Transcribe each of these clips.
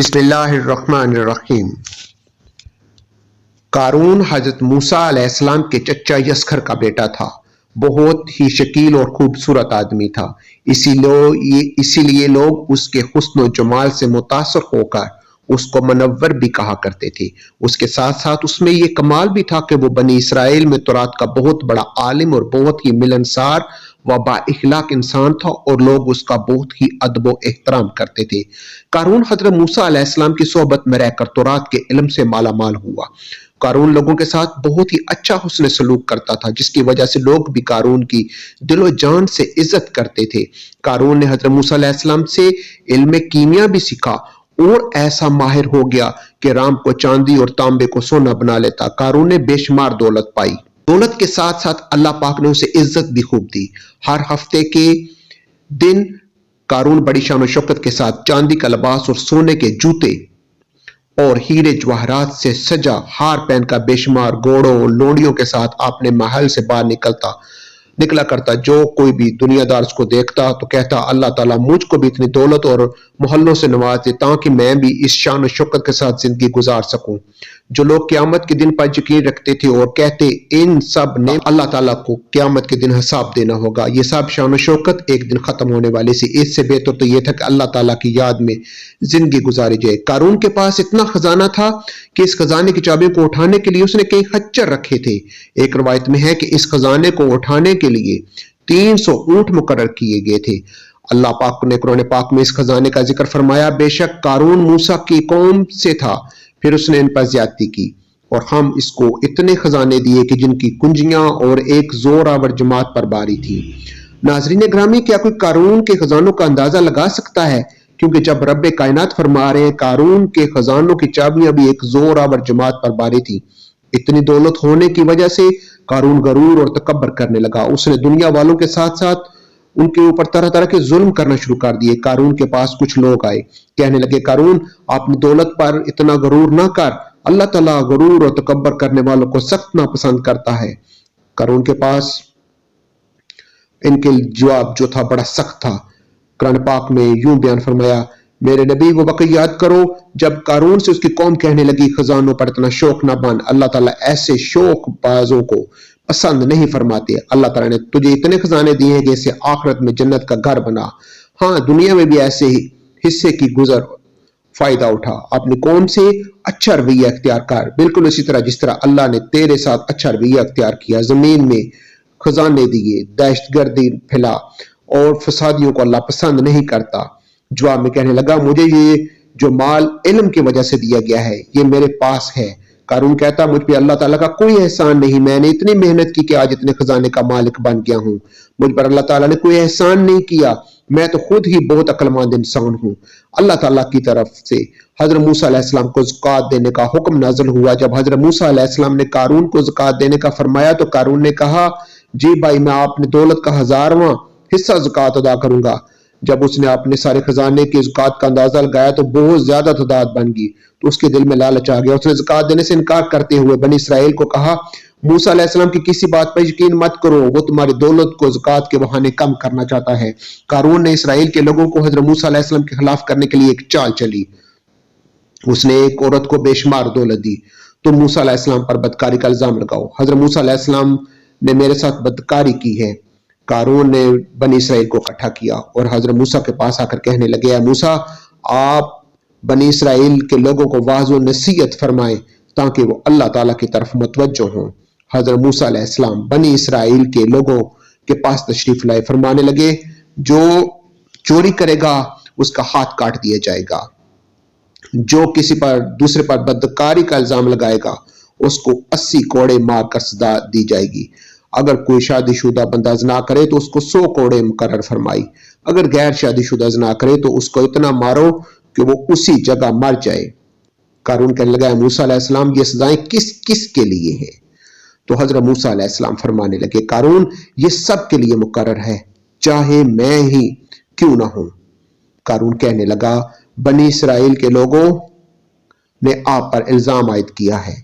بسم اللہ الرحمن الرحیم۔ قارون حضرت موسیٰ علیہ السلام کے چچا یسخر کا بیٹا تھا۔ بہت ہی شکیل اور خوبصورت آدمی تھا، اسی لیے لوگ اس کے حسن و جمال سے متاثر ہو کر اس کو منور بھی کہا کرتے تھے۔ اس کے ساتھ ساتھ اس میں یہ کمال بھی تھا کہ وہ بنی اسرائیل میں تورات کا بہت بڑا عالم اور بہت ہی ملنسار و با اخلاق انسان تھا، اور لوگ اس کا بہت ہی ادب و احترام کرتے تھے۔ قارون حضرت موسیٰ علیہ السلام کی صحبت میں رہ کر تورات کے علم سے مالا مال ہوا۔ قارون لوگوں کے ساتھ بہت ہی اچھا حسن سلوک کرتا تھا، جس کی وجہ سے لوگ بھی قارون کی دل و جان سے عزت کرتے تھے۔ قارون نے حضرت موسیٰ علیہ السلام سے علم کیمیا بھی سیکھا اور ایسا ماہر ہو گیا کہ رام کو چاندی اور تانبے کو سونا بنا لیتا۔ قارون نے بے شمار دولت پائی۔ دولت کے ساتھ ساتھ اللہ پاک نے اسے عزت بھی خوب دی۔ ہر ہفتے کے دن قارون بڑی شان و شوکت کے ساتھ چاندی کا لباس اور سونے کے جوتے اور ہیرے جواہرات سے سجا ہار پہن کر بے شمار گھوڑوں اور لونڈیوں کے ساتھ اپنے محل سے باہر نکلا کرتا۔ جو کوئی بھی دنیا دار اس کو دیکھتا تو کہتا، اللہ تعالیٰ مجھ کو بھی اتنی دولت اور محلوں سے نواز دے تاکہ میں بھی اس شان و شوکت کے ساتھ زندگی گزار سکوں۔ جو لوگ قیامت کے دن پر یقین رکھتے تھے اور کہتے ان سب نے اللہ تعالیٰ کو قیامت کے دن حساب دینا ہوگا، یہ سب شان و شوکت ایک دن ختم ہونے والی سی۔ اس سے بہتر تو یہ تھا کہ اللہ تعالیٰ کی یاد میں زندگی گزاری جائے۔ قارون کے پاس اتنا خزانہ تھا کہ اس خزانے کی چابیوں کو اٹھانے کے لیے اس نے کئی خچر رکھے تھے۔ ایک روایت میں ہے کہ اس خزانے کو اٹھانے کے لیے 300 اونٹ مقرر کیے گئے تھے۔ اللہ پاک نے قرآن پاک میں اس خزانے کا ذکر فرمایا، بے شک قارون موسیٰ کی قوم سے تھا، پھر اس نے ان پر زیادتی کی اور ہم اس کو اتنے خزانے دیے کہ جن کی کنجیاں اور ایک زور آور جماعت پر باری تھی۔ ناظرین گرامی، کیا کوئی قارون کے خزانوں کا اندازہ لگا سکتا ہے؟ کیونکہ جب رب کائنات فرما رہے ہیں قارون کے خزانوں کی چابیاں بھی ایک زور آور جماعت پر باری تھی۔ اتنی دولت ہونے کی وجہ سے قارون غرور اور تکبر کرنے لگا۔ اس نے دنیا والوں کے ساتھ ساتھ ان کے اوپر طرح طرح کے ظلم کرنا شروع کر دیے۔ قارون کے پاس کچھ لوگ آئے، کہنے لگے، قارون اپنی دولت پر اتنا غرور نہ کر، اللہ تعالیٰ غرور اور تکبر کرنے والوں کو سخت ناپسند کرتا ہے۔ قارون کے پاس ان کے جواب جو تھا بڑا سخت تھا۔ قرآن پاک میں یوں بیان فرمایا، میرے نبی وہ وقت یاد کرو جب قارون سے اس کی قوم کہنے لگی خزانوں پر اتنا شوق نہ بن، اللہ تعالیٰ ایسے شوق بازوں کو پسند نہیں فرماتے۔ اللہ تعالیٰ نے تجھے اتنے خزانے دیے ہیں کہ اسے آخرت میں جنت کا گھر بنا، ہاں دنیا میں بھی ایسے ہی حصے کی گزر فائدہ اٹھا، اپنی قوم سے اچھا رویہ اختیار کر، بالکل اسی طرح جس طرح اللہ نے تیرے ساتھ اچھا رویہ اختیار کیا۔ زمین میں خزانے دیے، دہشت گردی پھیلا اور فسادیوں کو اللہ پسند نہیں کرتا۔ جواب میں کہنے لگا، مجھے یہ جو مال علم کی وجہ سے دیا گیا ہے یہ میرے پاس ہے۔ قارون کہتا، مجھ پہ اللہ تعالیٰ کا کوئی احسان نہیں، میں نے اتنی محنت کی کہ آج اتنے خزانے کا مالک بن گیا ہوں، مجھ پر اللہ تعالیٰ نے کوئی احسان نہیں کیا، میں تو خود ہی بہت عقل مند انسان ہوں۔ اللہ تعالیٰ کی طرف سے حضرت موسیٰ علیہ السلام کو زکوٰۃ دینے کا حکم نازل ہوا۔ جب حضرت موسیٰ علیہ السلام نے قارون کو زکوٰۃ دینے کا فرمایا تو قارون نے کہا، جی بھائی، میں اپنی دولت کا 1000واں حصہ زکوٰۃ ادا کروں گا۔ جب اس نے اپنے سارے خزانے کی زکوٰۃ کا اندازہ لگایا تو بہت زیادہ تعداد بن گئی، تو اس کے دل میں لالچ آ گیا۔ اس نے زکوٰۃ دینے سے انکار کرتے ہوئے بنی اسرائیل کو کہا، موسیٰ علیہ السلام کی کسی بات پر یقین مت کرو، وہ تمہاری دولت کو زکوٰۃ کے بہانے کم کرنا چاہتا ہے۔ قارون نے اسرائیل کے لوگوں کو حضرت موسیٰ علیہ السلام کے خلاف کرنے کے لیے ایک چال چلی۔ اس نے ایک عورت کو بے شمار دولت دی، تم موسیٰ علیہ السلام پر بدکاری کا الزام لگاؤ، حضرت موسیٰ علیہ السلام نے میرے ساتھ بدکاری کی ہے۔ قارون نے بنی اسرائیل کو اکٹھا کیا اور حضرت موسیٰ کے پاس آ کر کہنے لگے، اے موسیٰ، آپ بنی اسرائیل کے لوگوں کو واضح نصیحت فرمائیں تاکہ وہ اللہ تعالیٰ کی طرف متوجہ ہوں۔ حضرت موسیٰ علیہ السلام بنی اسرائیل کے لوگوں کے پاس تشریف لائے، فرمانے لگے، جو چوری کرے گا اس کا ہاتھ کاٹ دیا جائے گا، جو کسی پر دوسرے پر بدکاری کا الزام لگائے گا اس کو 80 کوڑے مار کر سزا دی جائے گی۔ اگر کوئی شادی شدہ بندہ زنا کرے تو اس کو 100 کوڑے مقرر فرمائی، اگر غیر شادی شدہ زنا کرے تو اس کو اتنا مارو کہ وہ اسی جگہ مر جائے۔ قارون کہنے لگا، موسیٰ علیہ السلام یہ سزائیں کس کس کے لیے ہیں؟ تو حضرت موسیٰ علیہ السلام فرمانے لگے، قارون یہ سب کے لیے مقرر ہے، چاہے میں ہی کیوں نہ ہوں۔ قارون کہنے لگا، بنی اسرائیل کے لوگوں نے آپ پر الزام عائد کیا ہے،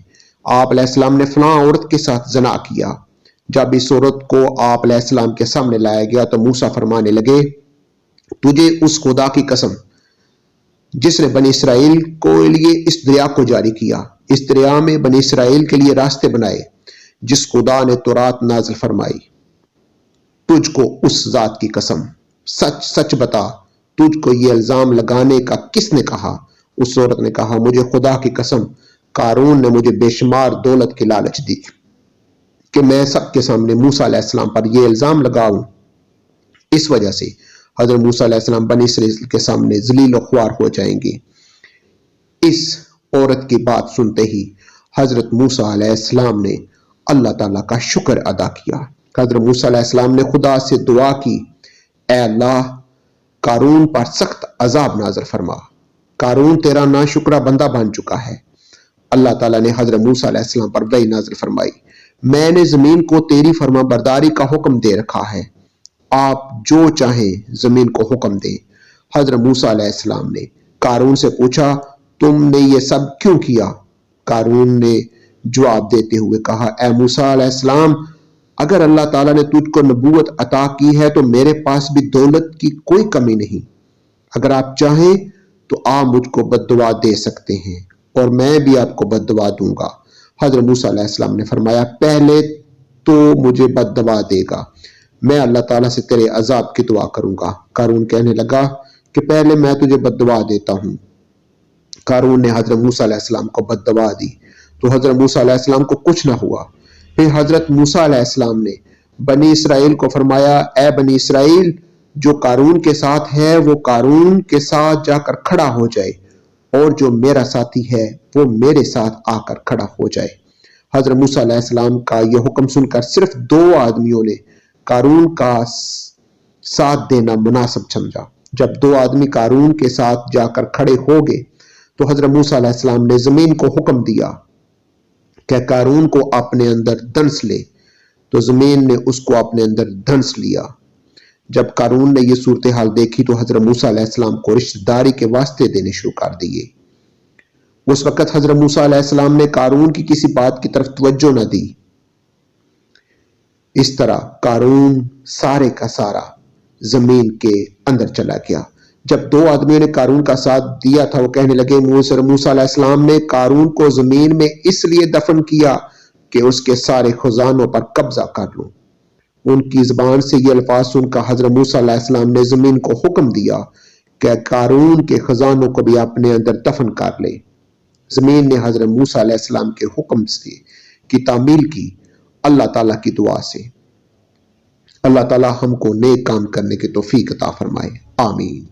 آپ علیہ السلام نے فلاں عورت کے ساتھ زنا کیا۔ جب اس عورت کو آپ علیہ السلام کے سامنے لایا گیا تو موسیٰ فرمانے لگے، تجھے اس خدا کی قسم جس نے بنی اسرائیل کو لیے اس دریا کو جاری کیا، اس دریا میں بنی اسرائیل کے لیے راستے بنائے، جس خدا نے تورات نازل فرمائی۔ تجھ کو اس ذات کی قسم، سچ سچ بتا، تجھ کو یہ الزام لگانے کا کس نے کہا؟ اس عورت نے کہا، مجھے خدا کی قسم، قارون نے مجھے بے شمار دولت کی لالچ دی کہ میں سب کے سامنے موسیٰ علیہ السلام پر یہ الزام لگاؤں۔ اس وجہ سے حضرت موسیٰ علیہ السلام بنی اسرائیل کے سامنے ذلیل و خوار ہو جائیں گے۔ اس عورت کی بات سنتے ہی حضرت موسیٰ علیہ السلام نے اللہ تعالیٰ کا شکر ادا کیا۔ حضرت موسیٰ علیہ السلام نے خدا سے دعا کی، اے اللہ، قارون پر سخت عذاب نازل فرما، قارون تیرا ناشکرہ بندہ بن چکا ہے۔ اللہ تعالیٰ نے حضرت موسیٰ علیہ السلام پر وحی نازل فرمائی، میں نے زمین کو تیری فرما برداری کا حکم دے رکھا ہے، آپ جو چاہیں زمین کو حکم دیں۔ حضرت موسیٰ علیہ السلام نے قارون سے پوچھا، تم نے یہ سب کیوں کیا؟ قارون نے جواب دیتے ہوئے کہا، اے موسیٰ علیہ السلام، اگر اللہ تعالیٰ نے تجھ کو نبوت عطا کی ہے تو میرے پاس بھی دولت کی کوئی کمی نہیں، اگر آپ چاہیں تو آپ مجھ کو بد دعا دے سکتے ہیں اور میں بھی آپ کو بد دعا دوں گا۔ حضرت موسیٰ علیہ السلام نے فرمایا، پہلے تو مجھے بد دعا دے گا، میں اللہ تعالیٰ سے تیرے عذاب کی دعا کروں گا۔ قارون کہنے لگا کہ پہلے میں تجھے بد دعا دیتا ہوں۔ قارون نے حضرت موسیٰ علیہ السلام کو بد دعا دی تو حضرت موسیٰ علیہ السلام کو کچھ نہ ہوا۔ پھر حضرت موسیٰ علیہ السلام نے بنی اسرائیل کو فرمایا، اے بنی اسرائیل، جو قارون کے ساتھ ہے وہ قارون کے ساتھ جا کر کھڑا ہو جائے، اور جو میرا ساتھی ہے وہ میرے ساتھ آ کر کھڑا ہو جائے۔ حضرت موسیٰ علیہ السلام کا یہ حکم سن کر صرف 2 آدمیوں نے قارون کا ساتھ دینا مناسب سمجھا۔ جب 2 آدمی قارون کے ساتھ جا کر کھڑے ہو گئے تو حضرت موسیٰ علیہ السلام نے زمین کو حکم دیا کہ قارون کو اپنے اندر دنس لے، تو زمین نے اس کو اپنے اندر دنس لیا۔ جب قارون نے یہ صورتحال دیکھی تو حضرت موسیٰ علیہ السلام کو رشتہ داری کے واسطے دینے شروع کر دیے۔ اس وقت حضرت موسیٰ علیہ السلام نے قارون کی کسی بات کی طرف توجہ نہ دی۔ اس طرح قارون سارے کا سارا زمین کے اندر چلا گیا۔ جب 2 آدمیوں نے قارون کا ساتھ دیا تھا، وہ کہنے لگے، موسیٰ علیہ السلام نے قارون کو زمین میں اس لیے دفن کیا کہ اس کے سارے خزانوں پر قبضہ کر لوں۔ ان کی زبان سے یہ الفاظ سن کر حضرت موسیٰ علیہ السلام نے زمین کو حکم دیا کہ قارون کے خزانوں کو بھی اپنے اندر دفن کر لے۔ زمین نے حضرت موسیٰ علیہ السلام کے حکم سے کی تعمیل کی، اللہ تعالیٰ کی دعا سے۔ اللہ تعالیٰ ہم کو نیک کام کرنے کی توفیق عطا فرمائے، آمین۔